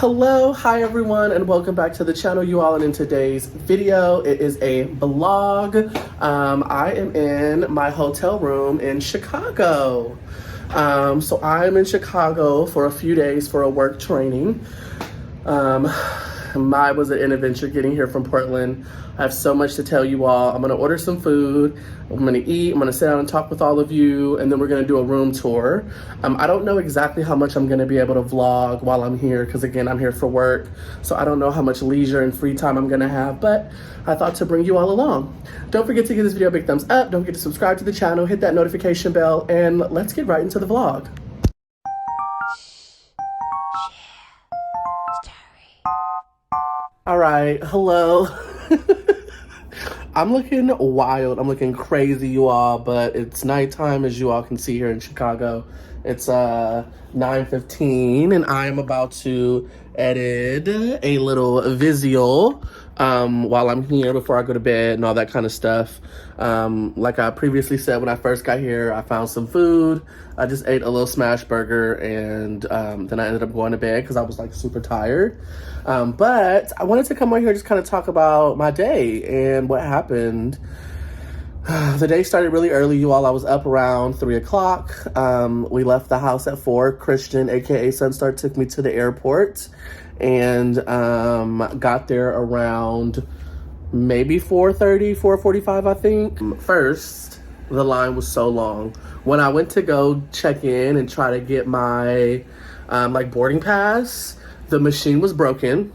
Hello, hi everyone, and welcome back to the channel, you all. And in today's video, it is a vlog. I am in my hotel room in Chicago. So I'm in Chicago for a few days for a work training. Mine was an adventure getting here from Portland. I have so much to tell you all. I'm gonna order some food, I'm gonna eat, I'm gonna sit down and talk with all of you, and then we're gonna do a room tour. I don't know exactly how much I'm gonna be able to vlog while I'm here, because again, I'm here for work, so I don't know how much leisure and free time I'm gonna have, but I thought to bring you all along. Don't forget to give this video a big thumbs up, don't forget to subscribe to the channel, hit that notification bell, and let's get right into the vlog. All right, hello. I'm looking wild, I'm looking crazy, you all, but it's nighttime, as you all can see here in Chicago. It's 9:15, and I am about to edit a little visual while I'm here before I go to bed and all that kind of stuff. Like I previously said, when I first got here, I found some food. I just ate a little smash burger, and then I ended up going to bed because I was like super tired. But I wanted to come on here and just kind of talk about my day and what happened. The day started really early, you all. I was up around 3 o'clock. We left the house at 4. Christian, aka Sunstar, took me to the airport, and got there around maybe 4:30, 4:45, I think. First, the line was so long. When I went to go check in and try to get my like boarding pass, the machine was broken.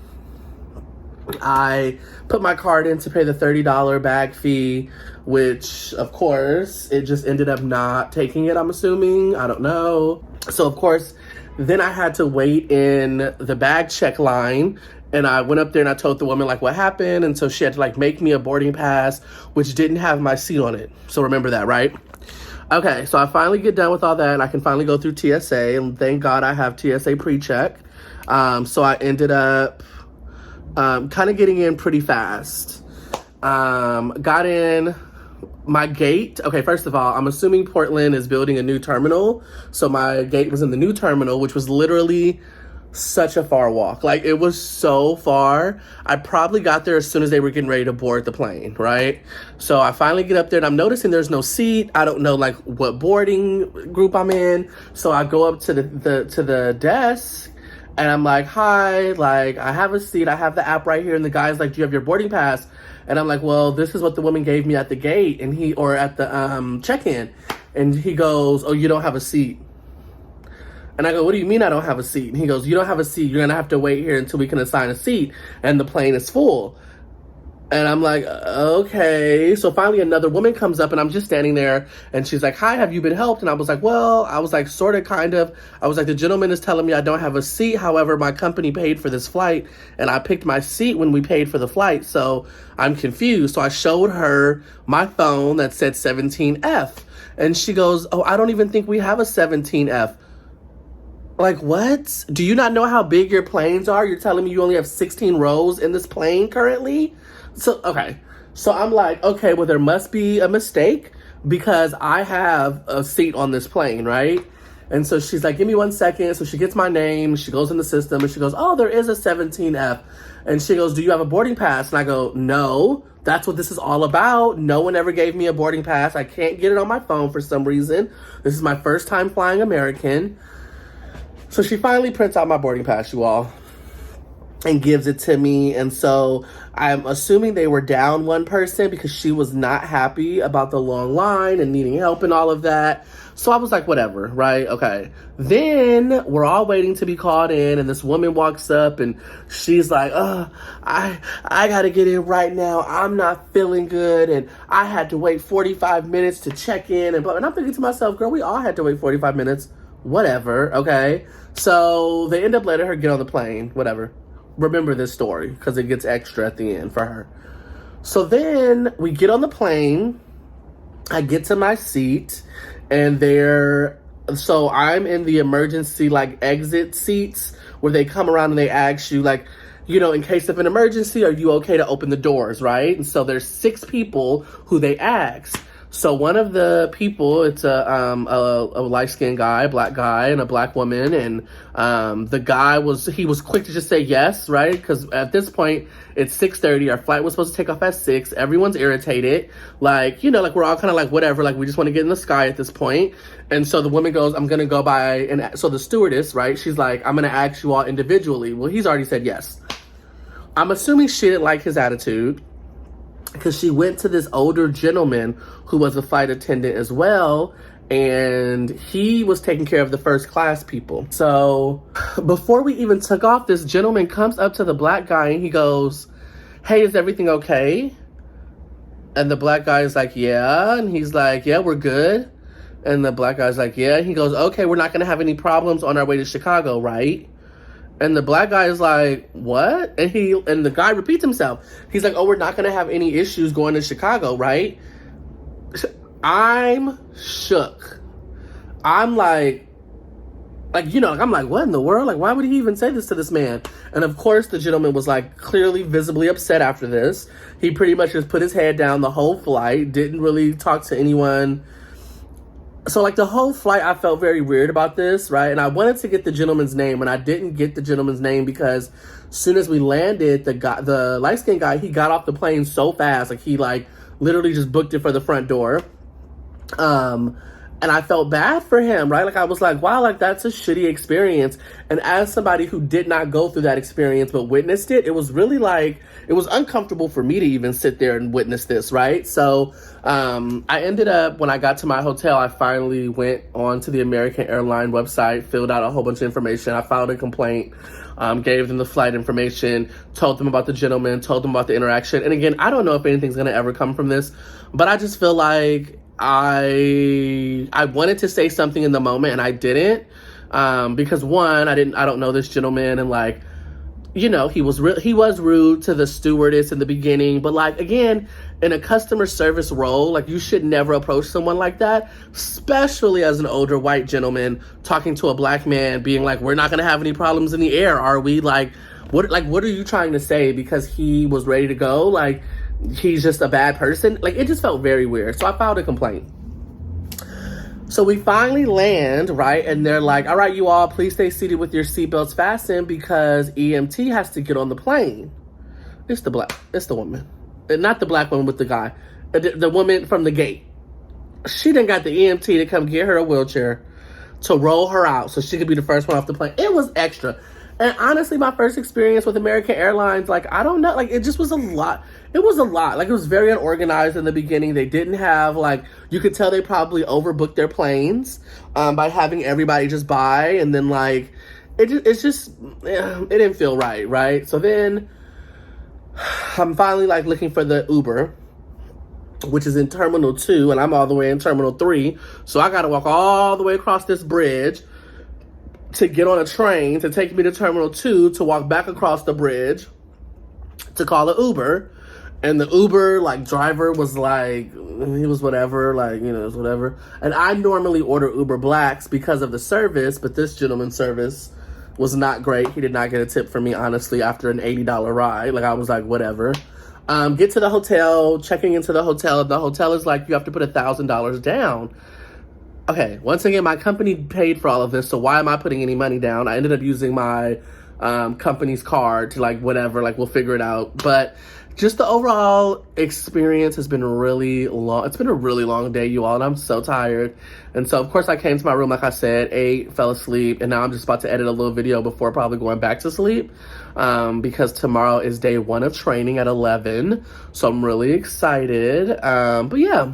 I put my card in to pay the $30 bag fee, which of course it just ended up not taking it, I'm assuming. I don't know. So of course, then I had to wait in the bag check line, and I went up there and I told the woman like what happened, and so she had to like make me a boarding pass, which didn't have my seat on it. So remember that, right? Okay, so I finally get done with all that and I can finally go through TSA, and thank God I have TSA pre-check. So I ended up kind of getting in pretty fast. Got in my gate. Okay, first of all, I'm assuming Portland is building a new terminal. So my gate was in the new terminal, which was literally such a far walk. Like, it was so far. I probably got there as soon as they were getting ready to board the plane, right? So I finally get up there and I'm noticing there's no seat. I don't know like what boarding group I'm in. So I go up to the desk, and I'm like, hi, like, I have a seat. I have the app right here. And the guy's like, do you have your boarding pass? And I'm like, well, this is what the woman gave me at the gate, and or at the check-in. And he goes, oh, you don't have a seat. And I go, what do you mean I don't have a seat? And he goes, you don't have a seat. You're going to have to wait here until we can assign a seat. And the plane is full. And I'm like, okay. So finally another woman comes up, and I'm just standing there, and she's like, hi, have you been helped? And I was like, well, I was like, sort of, kind of. I was like, the gentleman is telling me I don't have a seat. However, my company paid for this flight, and I picked my seat when we paid for the flight. So I'm confused. So I showed her my phone that said 17F. And she goes, oh, I don't even think we have a 17F. Like, what? Do you not know how big your planes are? You're telling me you only have 16 rows in this plane currently? So, okay. So I'm like, okay, well, there must be a mistake because I have a seat on this plane, right? And so she's like, give me 1 second. So she gets my name, she goes in the system, and she goes, oh, there is a 17F. And she goes, do you have a boarding pass? And I go, no, that's what this is all about. No one ever gave me a boarding pass. I can't get it on my phone for some reason. This is my first time flying American. So she finally prints out my boarding pass, you all, and gives it to me. And so I'm assuming they were down one person because she was not happy about the long line and needing help and all of that. So I was like, whatever, right? Okay. Then we're all waiting to be called in, and this woman walks up and she's like, oh, I gotta get in right now. I'm not feeling good, and I had to wait 45 minutes to check in. And I'm thinking to myself, girl, we all had to wait 45 minutes. Whatever, okay? So they end up letting her get on the plane, whatever. Remember this story because it gets extra at the end for her. So then we get on the plane. I get to my seat, and so I'm in the emergency like exit seats where they come around and they ask you like, you know, in case of an emergency, are you okay to open the doors, right? And so there's 6 people who they ask. So one of the people, it's a light-skinned guy, a black guy, and a black woman, and the guy was quick to just say yes, right? Because at this point it's 6:30. Our flight was supposed to take off at 6. Everyone's irritated, like, you know, like we're all kind of like whatever, like we just want to get in the sky at this point. And so the woman goes, "I'm gonna go by," and so the stewardess, right? She's like, "I'm gonna ask you all individually." Well, he's already said yes. I'm assuming she didn't like his attitude, because she went to this older gentleman who was a flight attendant as well, and he was taking care of the first class people. So before we even took off, this gentleman comes up to the black guy and he goes, "Hey, is everything okay?" And the black guy is like, "Yeah." And he's like, "Yeah, we're good." And the black guy's like, "Yeah." He goes, "Okay, we're not gonna have any problems on our way to Chicago, right?" And the black guy is like, "What?" And the guy repeats himself. He's like, "Oh, we're not gonna have any issues going to Chicago, right?" I'm shook. I'm like, you know, I'm like, what in the world? Like, why would he even say this to this man? And of course, the gentleman was like clearly visibly upset after this. He pretty much just put his head down the whole flight, didn't really talk to anyone. So, like, the whole flight, I felt very weird about this, right? And I wanted to get the gentleman's name, and I didn't get the gentleman's name because as soon as we landed, the light-skinned guy, he got off the plane so fast. Like, he, like, literally just booked it for the front door. And I felt bad for him, right? Like, I was like, wow, like, that's a shitty experience. And as somebody who did not go through that experience but witnessed it, it was really like, it was uncomfortable for me to even sit there and witness this, right? So I ended up, when I got to my hotel, I finally went on to the American Airlines website, filled out a whole bunch of information. I filed a complaint, gave them the flight information, told them about the gentleman, told them about the interaction. And again, I don't know if anything's going to ever come from this, but I just feel like I wanted to say something in the moment and I didn't, because one, I don't know this gentleman, and like, you know, he was rude to the stewardess in the beginning, but like, again, in a customer service role, like, you should never approach someone like that, especially as an older white gentleman talking to a black man, being like, "We're not gonna have any problems in the air, are we?" Like, what are you trying to say? Because he was ready to go, like, he's just a bad person? Like, it just felt very weird. So I filed a complaint. So we finally land, right? And they're like, "All right, you all, please stay seated with your seatbelts fastened because EMT has to get on the plane." It's the woman. And not the black woman with the guy. The woman from the gate. She done got the EMT to come get her a wheelchair to roll her out so she could be the first one off the plane. It was extra. And honestly, my first experience with American Airlines, like, I don't know, like, it just was a lot. It was a lot. Like, it was very unorganized in the beginning. They didn't have, like, you could tell they probably overbooked their planes by having everybody just buy. And then, like, it didn't feel right? So then I'm finally, like, looking for the Uber, which is in Terminal 2, and I'm all the way in Terminal 3. So I got to walk all the way across this bridge to get on a train to take me to Terminal 2 to walk back across the bridge to call an Uber. And the Uber, like, driver was like, he was whatever, like, you know, it was whatever. And I normally order Uber Blacks because of the service, but this gentleman's service was not great. He did not get a tip from me, honestly, after an $80 ride. Like, I was like, whatever. Get to the hotel, checking into the hotel. The hotel is like, you have to put $1,000 down. Okay, once again, my company paid for all of this, so why am I putting any money down? I ended up using my company's card to, like, whatever, like, we'll figure it out. But just the overall experience has been really long. It's been a really long day, you all, and I'm so tired. And so, of course, I came to my room, like I said, ate, fell asleep, and now I'm just about to edit a little video before probably going back to sleep, because tomorrow is day 1 of training at 11, so I'm really excited. But yeah,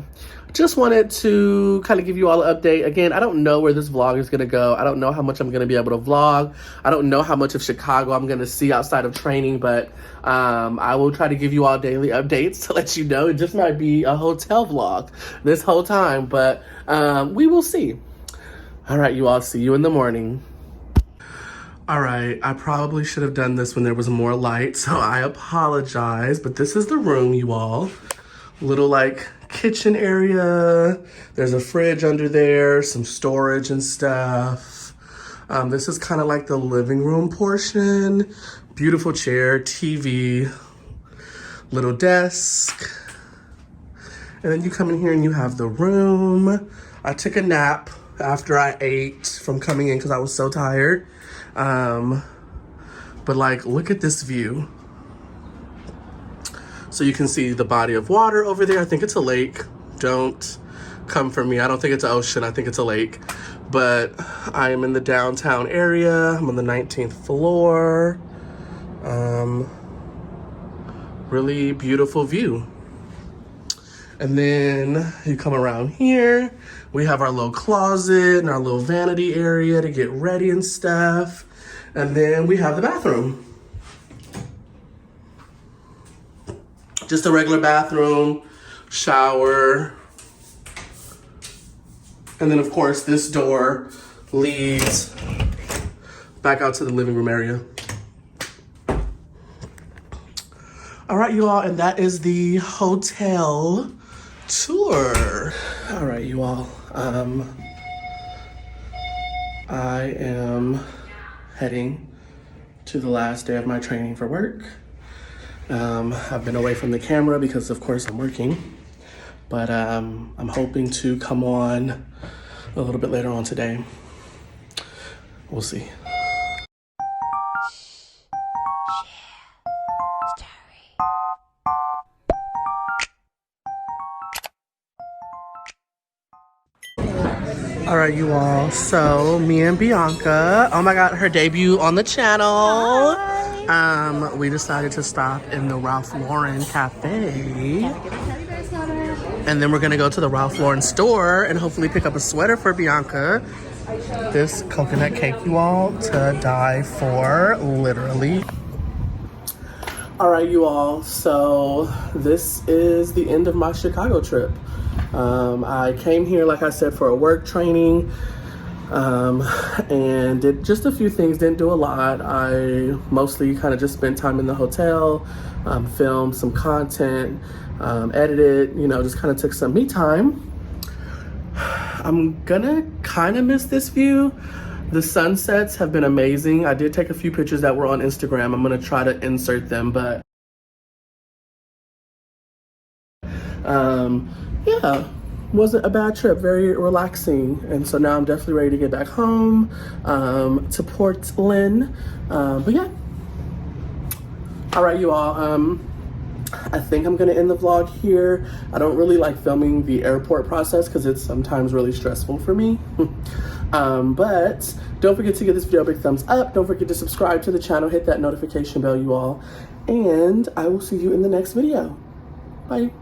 just wanted to kind of give you all an update. Again, I don't know where this vlog is going to go. I don't know how much I'm going to be able to vlog. I don't know how much of Chicago I'm going to see outside of training, but I will try to give you all daily updates to let you know. It just might be a hotel vlog this whole time, but we will see. All right, you all, see you in the morning. All right, I probably should have done this when there was more light, so I apologize, but this is the room, you all. Little, like, kitchen area. There's a fridge under there, some storage and stuff. This is kind of like the living room portion. Beautiful chair, TV, little desk. And then you come in here and you have the room. I took a nap after I ate from coming in because I was so tired. But like, look at this view. So you can see the body of water over there. I think it's a lake. Don't come for me. I don't think it's an ocean. I think it's a lake. But I am in the downtown area. I'm on the 19th floor. Really beautiful view. And then you come around here. We have our little closet and our little vanity area to get ready and stuff. And then we have the bathroom. Just a regular bathroom, shower. And then of course this door leads back out to the living room area. All right, you all, and that is the hotel tour. All right, you all, I am heading to the last day of my training for work. I've been away from the camera because of course I'm working, but I'm hoping to come on a little bit later on today. We'll see. All right, you all, so me and Bianca, oh my God, her debut on the channel. We decided to stop in the Ralph Lauren Cafe. And then we're gonna go to the Ralph Lauren store and hopefully pick up a sweater for Bianca. This coconut cake, you all, to die for, literally. All right, you all, so this is the end of my Chicago trip. I came here, like I said, for a work training, and did just a few things, didn't do a lot. I mostly kind of just spent time in the hotel, filmed some content, edited, you know, just kind of took some me time. I'm gonna kind of miss this view. The sunsets have been amazing. I did take a few pictures that were on Instagram. I'm gonna try to insert them, but yeah, wasn't a bad trip, very relaxing. And so now I'm definitely ready to get back home, to Portland. But yeah. All right, you all, I think I'm gonna end the vlog here. I don't really like filming the airport process because it's sometimes really stressful for me. But don't forget to give this video a big thumbs up. Don't forget to subscribe to the channel, hit that notification bell, you all. And I will see you in the next video. Bye.